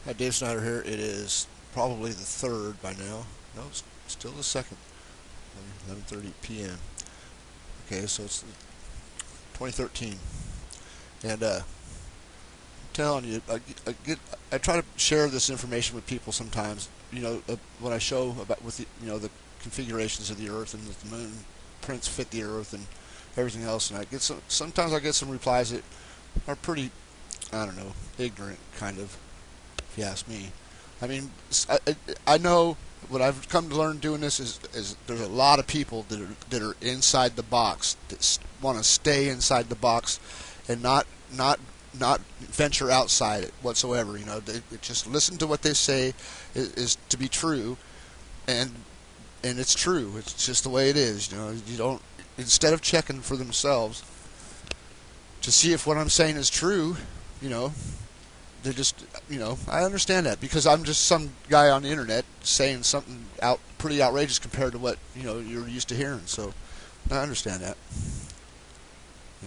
Hi, Dave Snyder here. It is probably the third by now. No, it's still the second. 11:30 p.m. Okay, so it's 2013, and I'm telling you, I try to share this information with people sometimes. When I show about with the configurations of the Earth and that the moon prints fit the Earth and everything else, and sometimes I get some replies that are pretty, I don't know, ignorant kind of, if you ask me. I mean, I know what I've come to learn doing this is there's a lot of people that are inside the box that want to stay inside the box and not venture outside it whatsoever. They just listen to what they say is to be true, and it's true. It's just the way it is. You don't, instead of checking for themselves to see if what I'm saying is true, you know, they're just, I understand that because I'm just some guy on the internet saying something pretty outrageous compared to what you're used to hearing. So I understand that.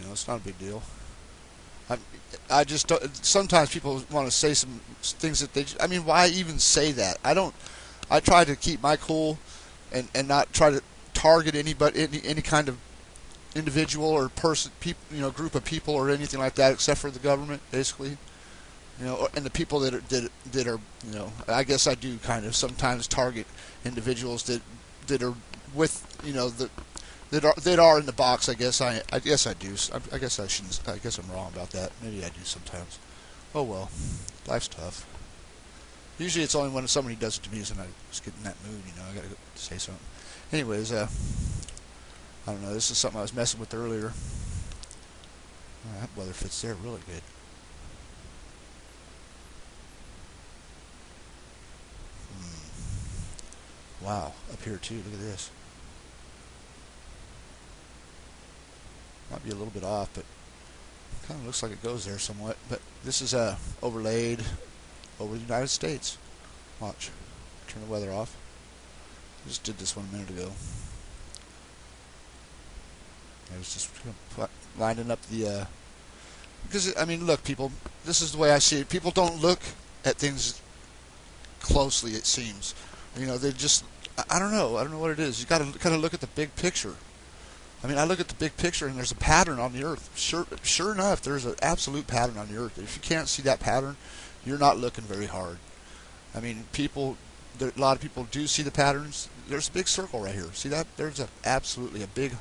It's not a big deal. I I just don't, sometimes people want to say some things that I mean, why even say that? I try to keep my cool and not try to target anybody, any kind of individual or person, people, group of people or anything like that, except for the government, basically. And the people that are, I guess I do kind of sometimes target individuals that are with, that are in the box. I guess I guess I do. I guess I shouldn't. I guess I'm wrong about that. Maybe I do sometimes. Oh well, life's tough. Usually it's only when somebody does it to me and I just get in that mood. I gotta say something. Anyways, I don't know. This is something I was messing with earlier. That weather fits there really good. Wow, up here too. Look at this. Might be a little bit off, but kind of looks like it goes there somewhat. But this is overlaid over the United States. Watch. Turn the weather off. I just did this 1 minute ago. I was just lining up the because I mean, look, people. This is the way I see it. People don't look at things closely. It seems, they just. I don't know. I don't know what it is. You got to kind of look at the big picture. I mean, I look at the big picture, and there's a pattern on the Earth. Sure enough, there's an absolute pattern on the Earth. If you can't see that pattern, you're not looking very hard. I mean, a lot of people do see the patterns. There's a big circle right here. See that? There's absolutely a big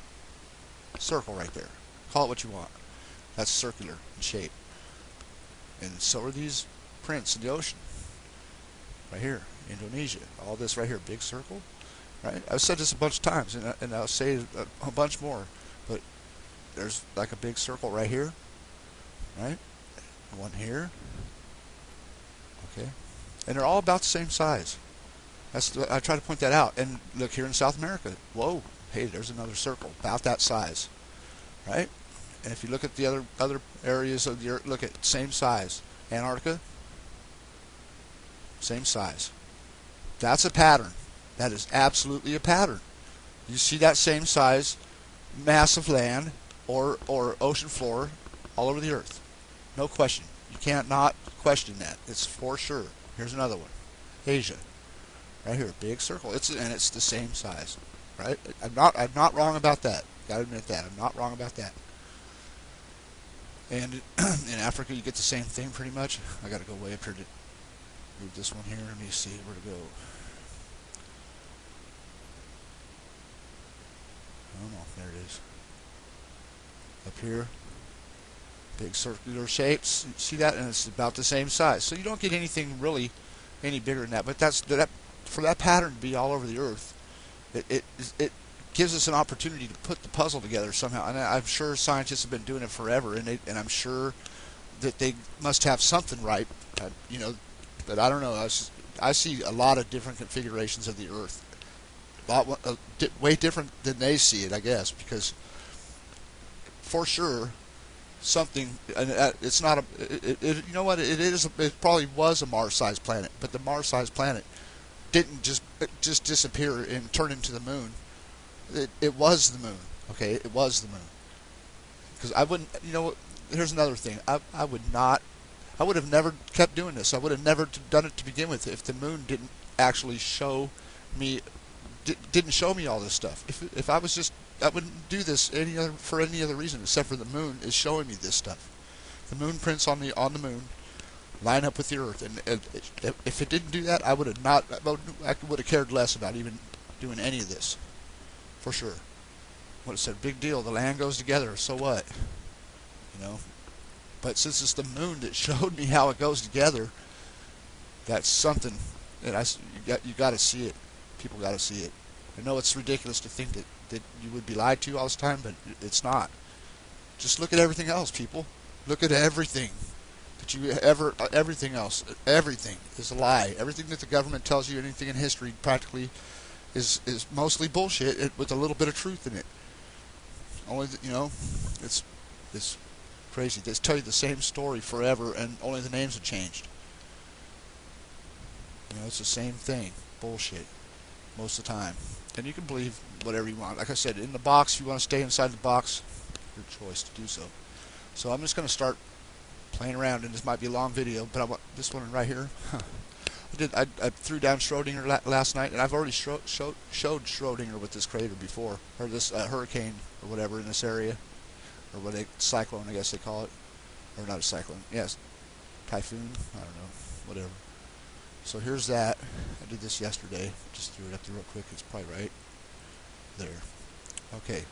circle right there. Call it what you want. That's circular in shape. And so are these prints in the ocean. Right here, Indonesia. All this right here, big circle. Right? I've said this a bunch of times, and I'll say it a bunch more. But there's like a big circle right here, right? One here. Okay, and they're all about the same size. I try to point that out. And look here in South America. Whoa, hey, there's another circle about that size, right? And if you look at the other areas of the Earth, look at same size. Antarctica, same size. That's a pattern. That is absolutely a pattern. You see that same size mass of land or ocean floor all over the Earth. No question. You can't not question that. It's for sure. Here's another one. Asia. Right here, big circle. It's the same size. Right? I'm not wrong about that. Gotta admit that. I'm not wrong about that. And in Africa you get the same thing pretty much. I gotta go way up here to move this one here. Let me see where to go. Oh no, there it is. Up here, big circular shapes. See that, and it's about the same size. So you don't get anything really any bigger than that. But for that pattern to be all over the Earth, it gives us an opportunity to put the puzzle together somehow. And I'm sure scientists have been doing it forever, and I'm sure that they must have something right. But I don't know. I see a lot of different configurations of the Earth. Way different than they see it, I guess, because for sure something, and it's not you know what, it probably was a Mars-sized planet, but the Mars-sized planet didn't just disappear and turn into the moon. It was the moon. Okay, it was the moon. Because I wouldn't, here's another thing. I would not I would have never kept doing this. I would have never done it to begin with if the moon didn't actually show me, didn't show me all this stuff. If I was just, I wouldn't do this for any other reason except for the moon is showing me this stuff. The moon prints on the moon line up with the Earth, and if it didn't do that, I would have cared less about even doing any of this, for sure. What it said, big deal. The land goes together. So what? You know. But since it's the moon that showed me how it goes together, that's something that you got to see it. People got to see it. I know it's ridiculous to think that you would be lied to all this time, but it's not. Just look at everything else, people. Look at everything that everything else. Everything is a lie. Everything that the government tells you, anything in history, practically, is mostly bullshit with a little bit of truth in it. Only it's crazy. They tell you the same story forever, and only the names have changed. It's the same thing. Bullshit. Most of the time. And you can believe whatever you want. Like I said, in the box, if you want to stay inside the box, your choice to do so. So I'm just going to start playing around, and this might be a long video, but I want this one right here. I threw down Schrodinger last night, and I've already showed Schrodinger with this crater before, or this hurricane or whatever in this area. Or what cyclone, I guess they call it. Or not a cyclone. Yes. Typhoon. I don't know. Whatever. So here's that. I did this yesterday. Just threw it up there real quick. It's probably right there. Okay.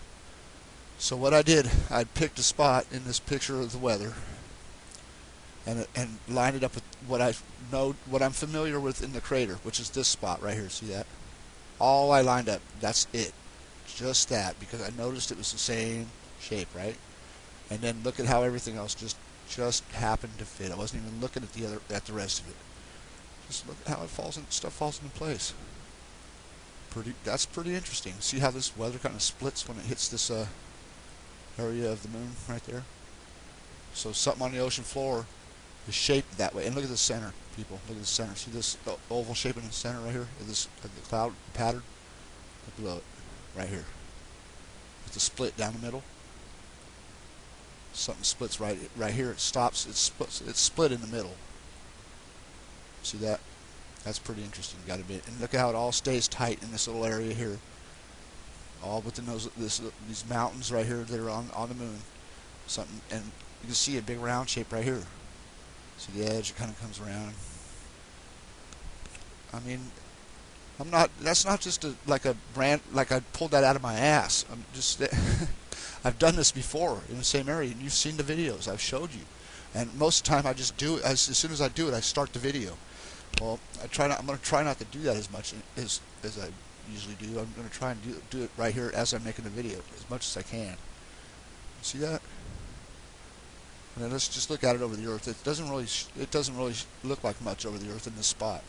So what I did, I picked a spot in this picture of the weather and lined it up with what I'm familiar with in the crater, which is this spot right here. See that? All I lined up. That's it. Just that, because I noticed it was the same shape, right? And then look at how everything else just happened to fit. I wasn't even looking at the rest of it. Just look at how stuff falls into place. That's pretty interesting. See how this weather kind of splits when it hits this area of the moon right there? So something on the ocean floor is shaped that way. And look at the center, people. Look at the center. See this oval shape in the center right here? The cloud pattern? Look below it. Right here. With the split down the middle. Something splits right here. It stops. It's split in the middle. See that? That's pretty interesting. Got to be. And look at how it all stays tight in this little area here. All within these mountains right here that are on the moon. Something, and you can see a big round shape right here. See the edge? It kind of comes around. I mean, that's not just like I pulled that out of my ass. I'm just. I've done this before in the same area, and you've seen the videos. I've showed you, and most of the time I just do it. As soon as I do it, I start the video. Well, I'm going to try not to do that as much as I usually do. I'm going to try and do it right here as I'm making the video, as much as I can. See that? And then let's just look at it over the Earth. It doesn't really look like much over the Earth in this spot.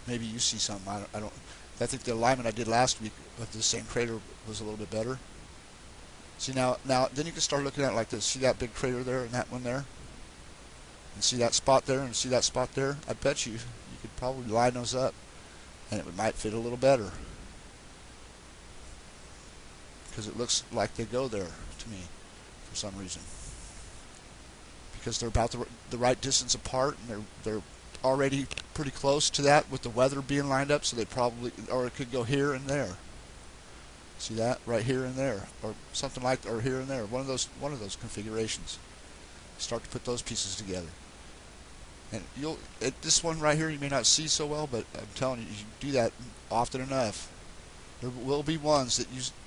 Maybe you see something. I don't. I think the alignment I did last week with the same crater was a little bit better. See now then you can start looking at it like this. See that big crater there and that one there? And see that spot there and see that spot there? I bet you could probably line those up and it might fit a little better. Because it looks like they go there to me for some reason. Because they're about the right distance apart, and they're already pretty close to that with the weather being lined up, so they probably, or it could go here and there. See that? Right here and there, or something like, or here and there. One of those configurations. Start to put those pieces together. And this one right here you may not see so well, but I'm telling you, you do that often enough, there will be ones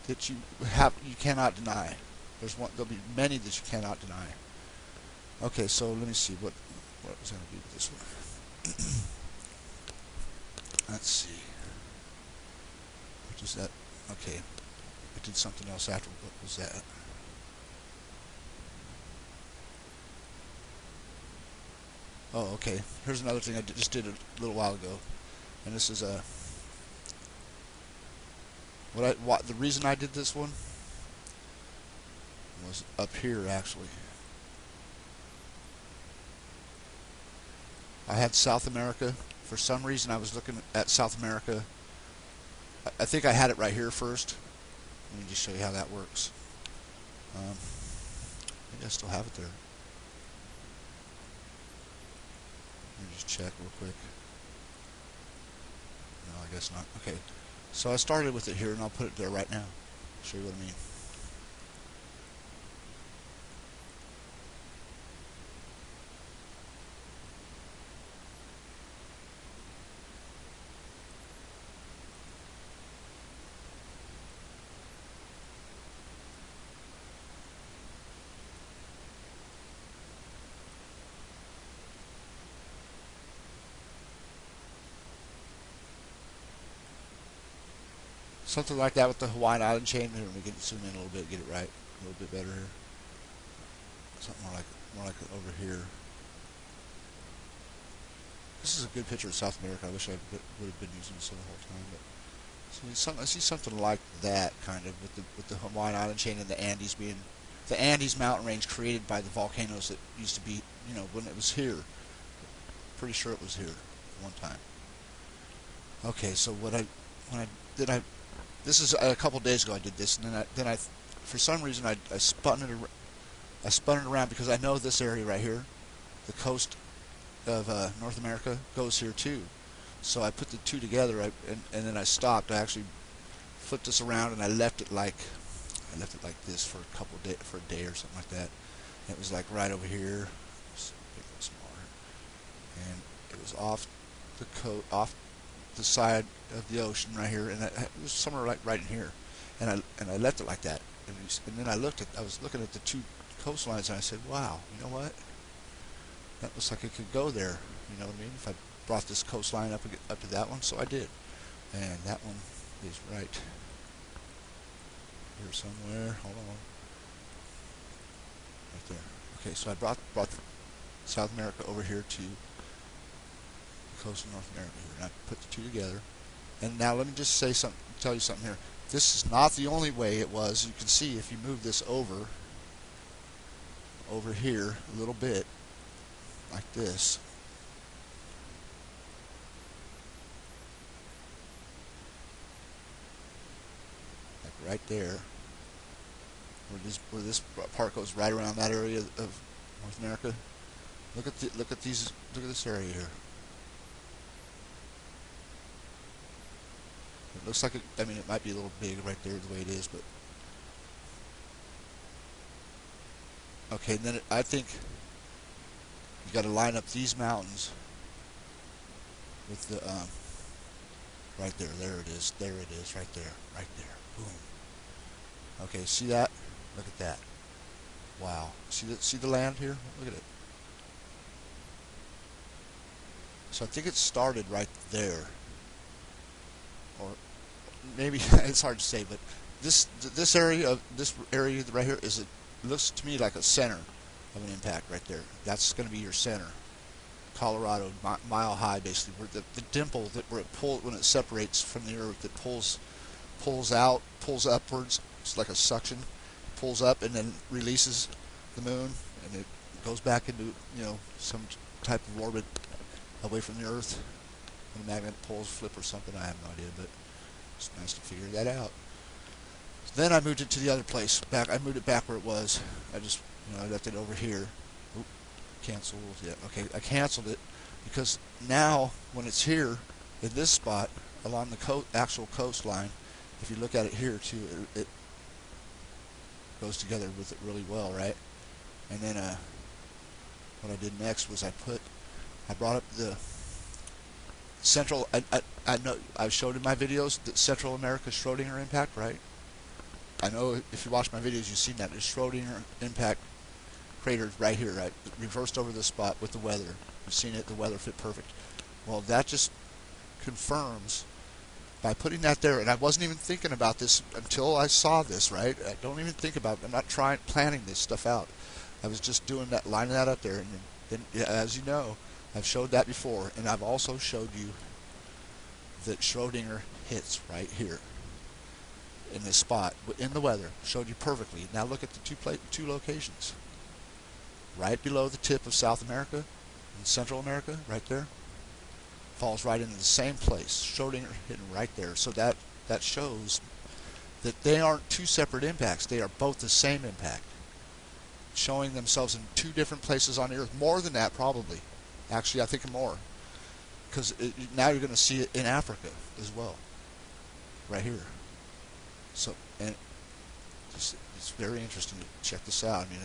that you cannot deny. There'll be many that you cannot deny. Okay, so let me see what was going to do with this one. Let's see. What is that? Okay, I did something else after. What was that? Oh, okay. Here's another thing I just did a little while ago, and this is the reason I did this one was up here actually. I had South America. For some reason I was looking at South America. I think I had it right here first. Let me just show you how that works. Maybe I still have it there. Let me just check real quick. No, I guess not. Okay, so I started with it here, and I'll put it there right now. Show you what I mean. Something like that with the Hawaiian Island chain. Here, let me get zoom in a little bit, get it right, a little bit better here. Something more like over here. This is a good picture of South America. I wish I would have been using this the whole time. But I see something like that kind of with the Hawaiian Island chain and the Andes being the Andes mountain range created by the volcanoes that used to be, you know, when it was here. Pretty sure it was here one time. Okay, so this is a couple days ago I did this, and then I for some reason I spun it around because I know this area right here, the coast of North America goes here too. So I put the two together, and then I stopped. I actually flipped this around and I left it like this for for a day or something like that. And it was like right over here, just make it smaller, and it was off the side of the ocean right here, and it was somewhere right in here, and I left it like that, and then I was looking at the two coastlines, and I said, wow, you know what? That looks like it could go there. You know what I mean? If I brought this coastline up to that one, so I did, and that one is right here somewhere. Hold on, right there. Okay, so I brought South America over here to the coast of North America here, and I put the two together. And now let me just tell you something here. This is not the only way it was. You can see if you move this over here a little bit, like this. Like right there. Where this part goes right around that area of North America. Look at this area here. It looks like I mean, it might be a little big right there the way it is, but okay. And then I think you got to line up these mountains with the right there. There it is. There it is. Right there. Right there. Boom. Okay. See that? Look at that. Wow. See the land here? Look at it. So I think it started right there. Or maybe it's hard to say, but this area right here looks to me like a center of an impact right there. That's going to be your center. Colorado, mile high, basically, where the dimple when it separates from the earth, it pulls upwards. It's like a suction, pulls up and then releases the moon, and it goes back into some type of orbit away from the earth. When the magnet poles flip or something, I have no idea, but it's nice to figure that out. Then I moved it to the other place. I moved it back where it was. I just, I left it over here. Oop, cancel. Yeah, okay. I canceled it because now when it's here in this spot along the actual coastline, if you look at it here too, it goes together with it really well, right? And then what I did next was I brought up the Central. I know I've showed in my videos that Central America Schrodinger impact, right? I know if you watch my videos, you've seen that. The Schrodinger impact crater right here, right? Reversed over the spot with the weather. You've seen it. The weather fit perfect. Well, that just confirms by putting that there. And I wasn't even thinking about this until I saw this, right? I don't even think about it. I'm not planning this stuff out. I was just doing that, lining that up there. And then, as you know, I've showed that before, and I've also showed you that Schrodinger hits right here in this spot in the weather. Showed you perfectly. Now look at the two locations. Right below the tip of South America and Central America, right there, falls right into the same place. Schrodinger hitting right there. So that shows that they aren't two separate impacts. They are both the same impact, showing themselves in two different places on the Earth. More than that, probably. Actually, I think more, because now you're going to see it in Africa as well, right here. So, and it's very interesting to check this out. I mean,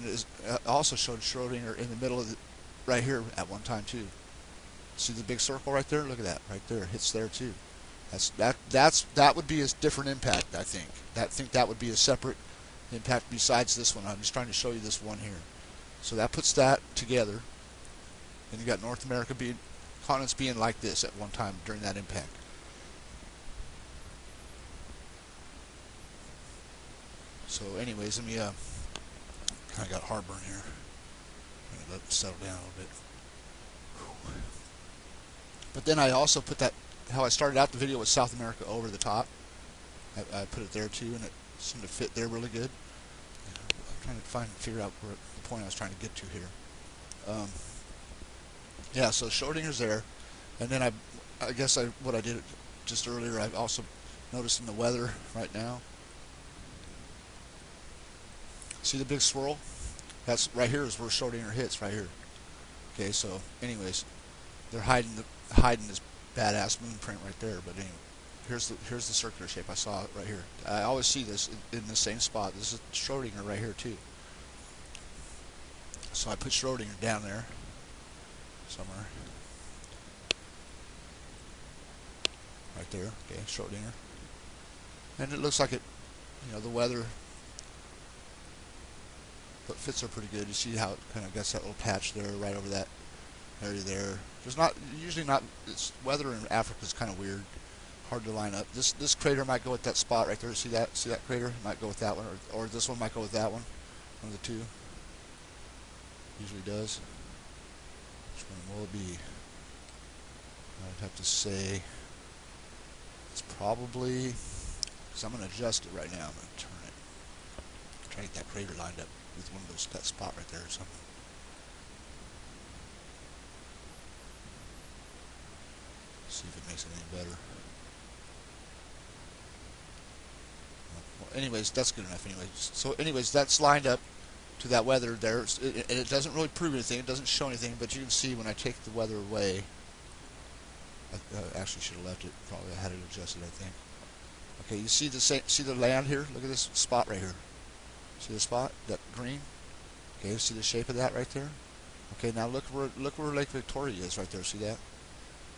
it's also showed Schrodinger in the middle of right here at one time too. See the big circle right there? Look at that right there. It hits there too. That would be a different impact. I think that would be a separate impact besides this one. I'm just trying to show you this one here. So that puts that together, and you got North America continents being like this at one time during that impact. So, anyways, let me kind of got heartburn here. I'm gonna let it settle down a little bit. But then I also put that, how I started out the video with South America over the top. I put it there too, and it seemed to fit there really good. I'm trying to figure out where the point I was trying to get to here. Yeah, so Schrodinger's there, and then I guess what I did just earlier, I've also noticed in the weather right now. See the big swirl? That's right here is where Schrodinger hits right here. Okay, so anyways, they're hiding this badass moon print right there. But anyway, here's the circular shape. I saw it right here. I always see this in the same spot. This is Schrodinger right here too. So I put Schrodinger down there somewhere. Right there. Okay, Schrodinger. And it looks like it, the weather fits are pretty good. You see how it kind of gets that little patch there, right over that area there. There's usually not. It's weather in Africa is kind of weird, hard to line up. This crater might go with that spot right there. See that crater? It might go with that one, or this one might go with that one. One of the two. Usually does. Which one will it be? I'd have to say it's probably, because I'm going to adjust it right now. I'm going to turn it. Try to get that crater lined up with one of those, that spot right there or something. See if it makes it any better. Well, anyways, that's good enough anyways. So anyways, that's lined up to that weather there, and it doesn't really prove anything, it doesn't show anything, but you can see when I take the weather away, I actually should have left it, probably I had it adjusted, I think. Okay, you see the land here? Look at this spot right here. See the spot? That green? Okay, see the shape of that right there? Okay, now look where Lake Victoria is right there, see that?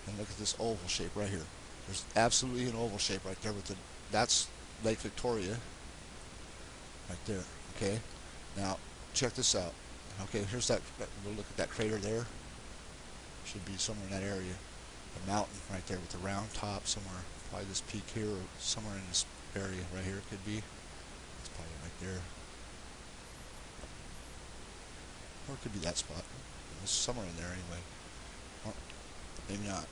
And look at this oval shape right here. There's absolutely an oval shape right there that's Lake Victoria. Right there, okay? Now, check this out. Okay, here's we'll look at that crater there. Should be somewhere in that area. A mountain right there with a round top somewhere. Probably this peak here or somewhere in this area right here it could be. It's probably right there. Or it could be that spot. It's somewhere in there anyway. Or maybe not.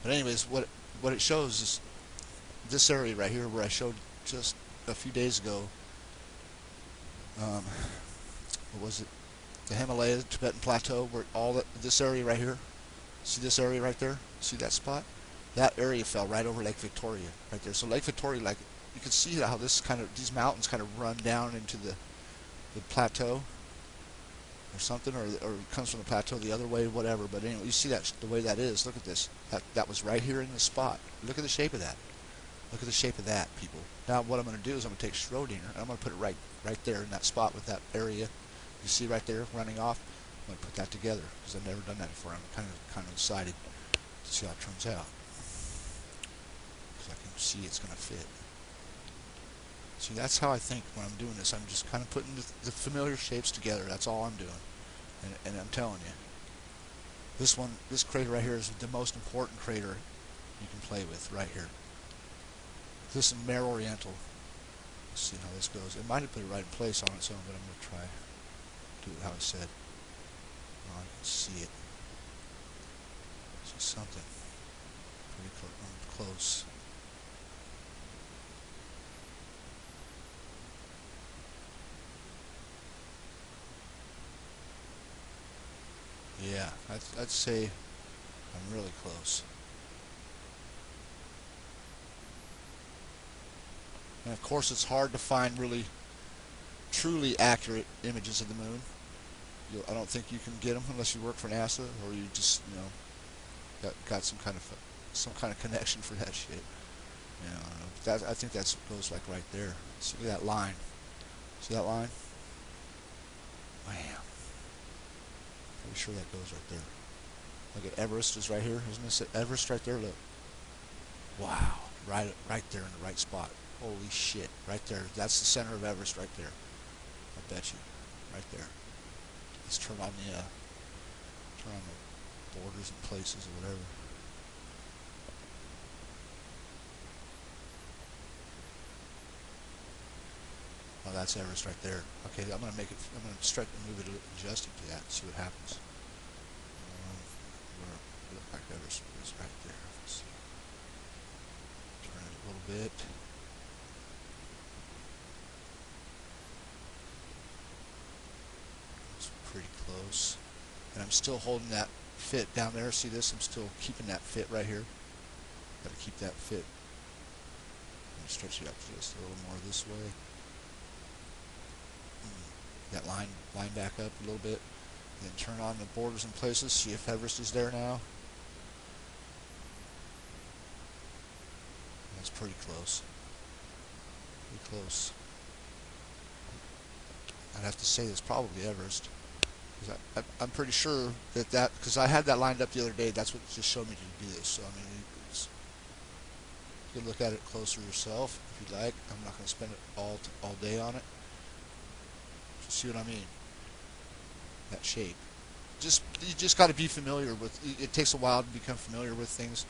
But anyways, what it shows is this area right here where I showed just a few days ago. What was it? The Himalaya, Tibetan Plateau, where this area right here. See this area right there? See that spot? That area fell right over Lake Victoria, right there. So Lake Victoria, like you can see how these mountains kind of run down into the plateau or something, or it comes from the plateau the other way, whatever. But anyway, you see the way that is. Look at this. That was right here in the spot. Look at the shape of that. Look at the shape of that, people. Now what I'm going to do is I'm going to take Schrodinger and I'm going to put it right there in that spot with that area. You see right there running off. I'm going to put that together because I've never done that before. I'm kind of excited to see how it turns out. Because I can see it's going to fit. See, that's how I think when I'm doing this. I'm just kind of putting the familiar shapes together. That's all I'm doing. And I'm telling you, this crater right here is the most important crater you can play with right here. This is Mare Oriental. Let's see how this goes. It might have put it right in place on its own, but I'm going to try do it how I said. Oh, I can see it. See something pretty close. Yeah, I'd say I'm really close. And of course it's hard to find really truly accurate images of the moon. I don't think you can get them unless you work for NASA or you just, you know, got some kind of connection for that shit. You know, I think that goes like right there. See that line? See that line? Bam. Pretty sure that goes right there. Look at Everest is right here. Isn't this Everest right there? Look. Wow. Right there in the right spot. Holy shit. Right there. That's the center of Everest right there. I bet you. Right there. Let's turn on the borders and places or whatever. Oh, that's Everest right there. Okay, I'm gonna stretch and move it, adjust it to that, see what happens. Where look like Everest is right there. Let's turn it a little bit. It's pretty close, and I'm still holding that fit down there. See this? I'm still keeping that fit right here. Got to keep that fit. I'm gonna stretch it up just a little more this way. That line back up a little bit, then turn on the borders and places, see if Everest is there now. That's pretty close. Pretty close. I'd have to say it's probably Everest. I'm pretty sure that because I had that lined up the other day, that's what just showed me to do this. So I mean, you can look at it closer yourself if you'd like. I'm not going to spend it all day on it. See what I mean? That shape. You just got to be familiar with. It takes a while to become familiar with things,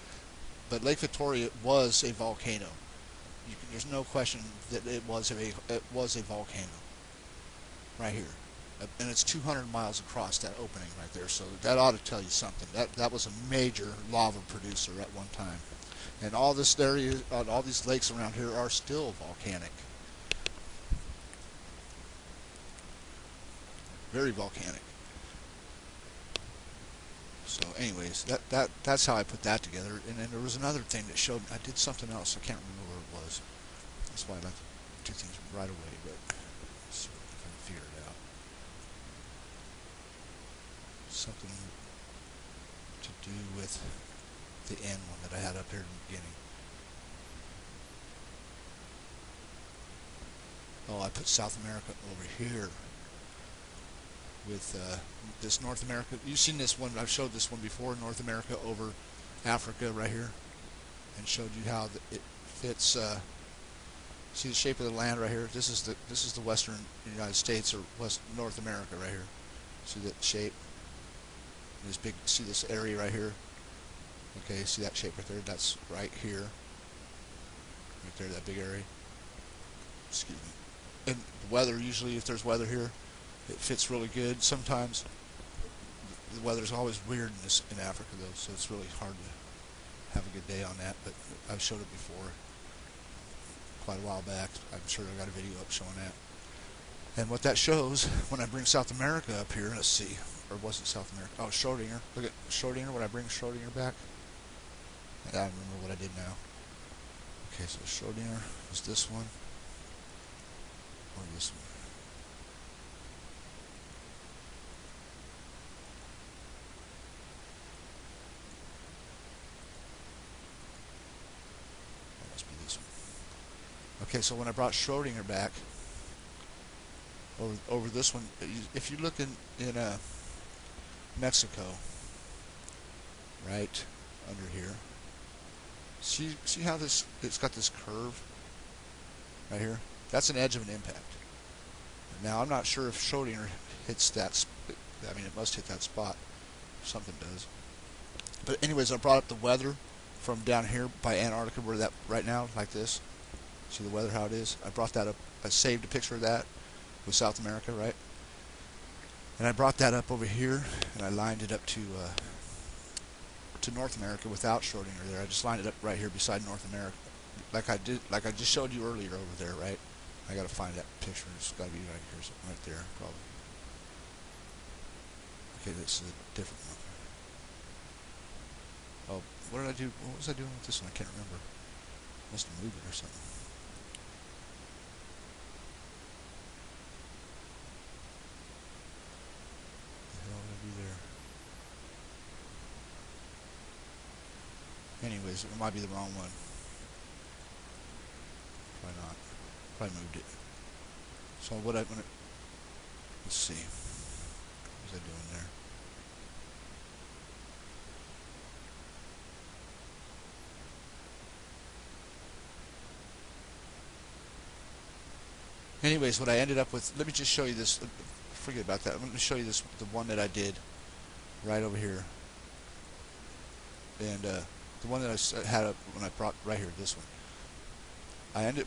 but Lake Victoria was a volcano. There's no question that it was a volcano. Right here, and it's 200 miles across that opening right there. So that ought to tell you something. That was a major lava producer at one time, and all this area, all these lakes around here are still volcanic. Very volcanic. So anyways, that's how I put that together. And then there was another thing that showed, I did something else, I can't remember what it was. That's why I like to do things right away, but let's see if I can figure it out. Something to do with the N one that I had up here in the beginning. Oh, I put South America over here with this North America. You've seen this one. I've showed this one before. North America over Africa right here, and showed you how it fits. See the shape of the land right here. This is the western United States or West North America right here. See that shape? This big. See this area right here? Okay. See that shape right there? That's right here. Right there, that big area. Excuse me. And the weather, usually if there's weather here, it fits really good. Sometimes the weather's always weird in Africa though, so it's really hard to have a good day on that, but I've showed it before quite a while back. I'm sure I got a video up showing that. And what that shows, when I bring South America up here, let's see, or was it South America? Oh, Schrodinger. Look at Schrodinger, when I bring Schrodinger back. I don't remember what I did now. Okay, so Schrodinger is this one, or this one. Okay, so when I brought Schrodinger back over this one, if you look in Mexico, right under here, see how it's got this curve right here? That's an edge of an impact. Now I'm not sure if Schrodinger hits that. I mean, it must hit that spot. Something does. But anyways, I brought up the weather from down here by Antarctica, where that right now, like this. See the weather, how it is? I brought that up. I saved a picture of that with South America, right? And I brought that up over here, and I lined it up to North America without Schrodinger there. I just lined it up right here beside North America, like I just showed you earlier over there, right? I gotta find that picture. It's gotta be right here, something right there, probably. Okay, this is a different one. Oh, what did I do? What was I doing with this one? I can't remember. Must have moved it or something. Anyways, it might be the wrong one. Probably not. Probably moved it. So what I'm gonna, let's see. What was I doing there? Anyways, what I ended up with, let me just show you this. Forget about that. I'm going to show you this, the one that I did right over here. And the one that I had up when I brought right here, this one.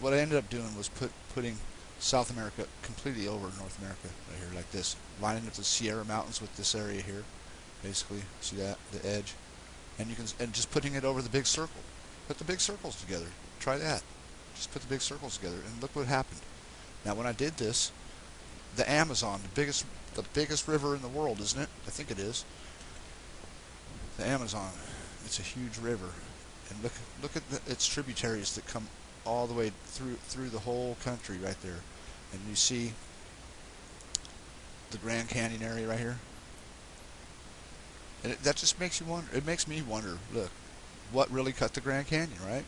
What I ended up doing was putting South America completely over North America right here, like this, lining up the Sierra Mountains with this area here, basically. See that, the edge, and just putting it over the big circle. Put the big circles together. Try that. Just put the big circles together, and look what happened. Now, when I did this, the Amazon, the biggest river in the world, isn't it? I think it is. The Amazon. It's a huge river, and look at its tributaries that come all the way through the whole country right there. And you see the Grand Canyon area right here. And that just makes you wonder. It makes me wonder, look, what really cut the Grand Canyon, right?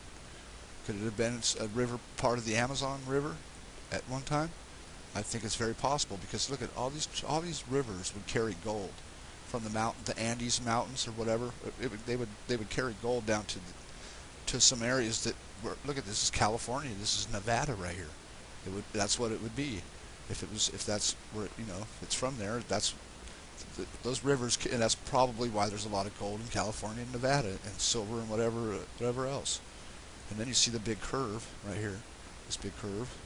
Could it have been a river, part of the Amazon River at one time? I think it's very possible, because look at all these rivers would carry gold from the Andes Mountains or whatever. They would carry gold down to some areas that were, look at this is California, this is Nevada right here. That's what it would be if that's where if it's from there. Those rivers, and that's probably why there's a lot of gold in California and Nevada, and silver and whatever else. And then you see the big curve right here, this big curve,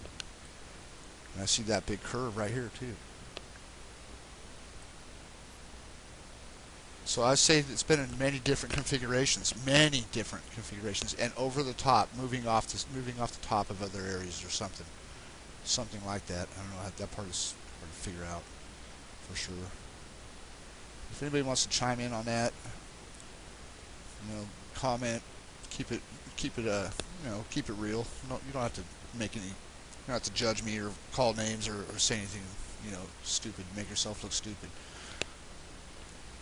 and I see that big curve right here too. So I say it's been in many different configurations, and over the top, moving off the top of other areas or something like that. I don't know. That part is hard to figure out for sure. If anybody wants to chime in on that, comment, keep it keep it real. You don't have to make any. You don't have to judge me or call names or say anything stupid. Make yourself look stupid.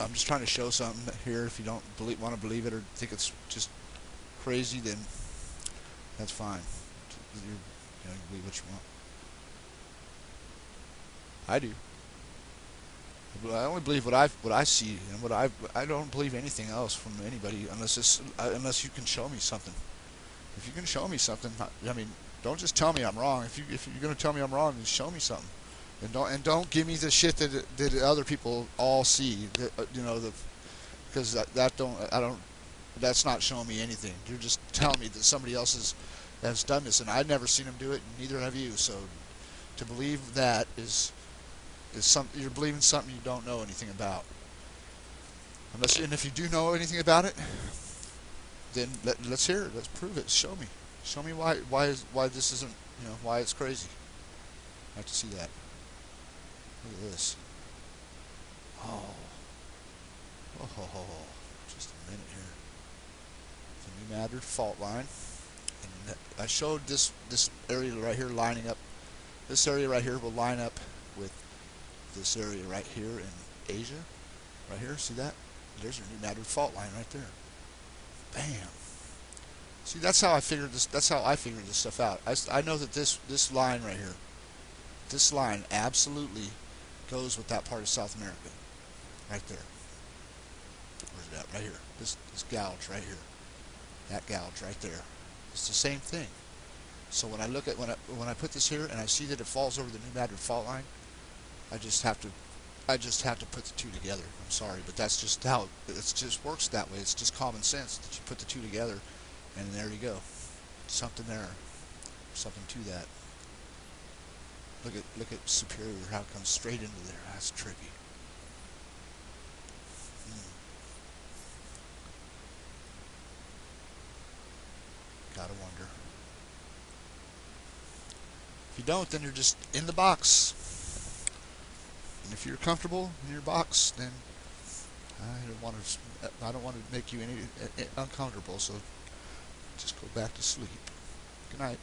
I'm just trying to show something here. If you don't want to believe it or think it's just crazy, then that's fine. You believe what you want. I do. I only believe what I see, and I don't believe anything else from anybody unless you can show me something. If you can show me something, I mean, don't just tell me I'm wrong. If you're going to tell me I'm wrong, then show me something. And don't give me the shit that other people all see. Because that's not showing me anything. You're just telling me that somebody else has done this, and I've never seen them do it, and neither have you. So to believe that is you're believing something you don't know anything about. And if you do know anything about it, then let's hear it. Let's prove it. Show me why this isn't why it's crazy. I have to see that. Look at this. Oh. Just a minute here. The New Madrid fault line. And I showed this area right here lining up. This area right here will line up with this area right here in Asia. Right here, see that? There's your New Madrid fault line right there. Bam. See, that's how I figured this. That's how I figured this stuff out. I know that this line right here, this line absolutely goes with that part of South America, right there. Where's it at? Right here. This gouge right here. That gouge right there. It's the same thing. So when I put this here and I see that it falls over the New Madrid fault line, I just have to put the two together. I'm sorry, but that's just how it just works that way. It's just common sense that you put the two together, and there you go. Something there. Something to that. Look at Superior, how it comes straight into there. That's tricky. Gotta wonder. If you don't, then you're just in the box. And if you're comfortable in your box, then I don't want to make you any uncomfortable. So just go back to sleep. Good night.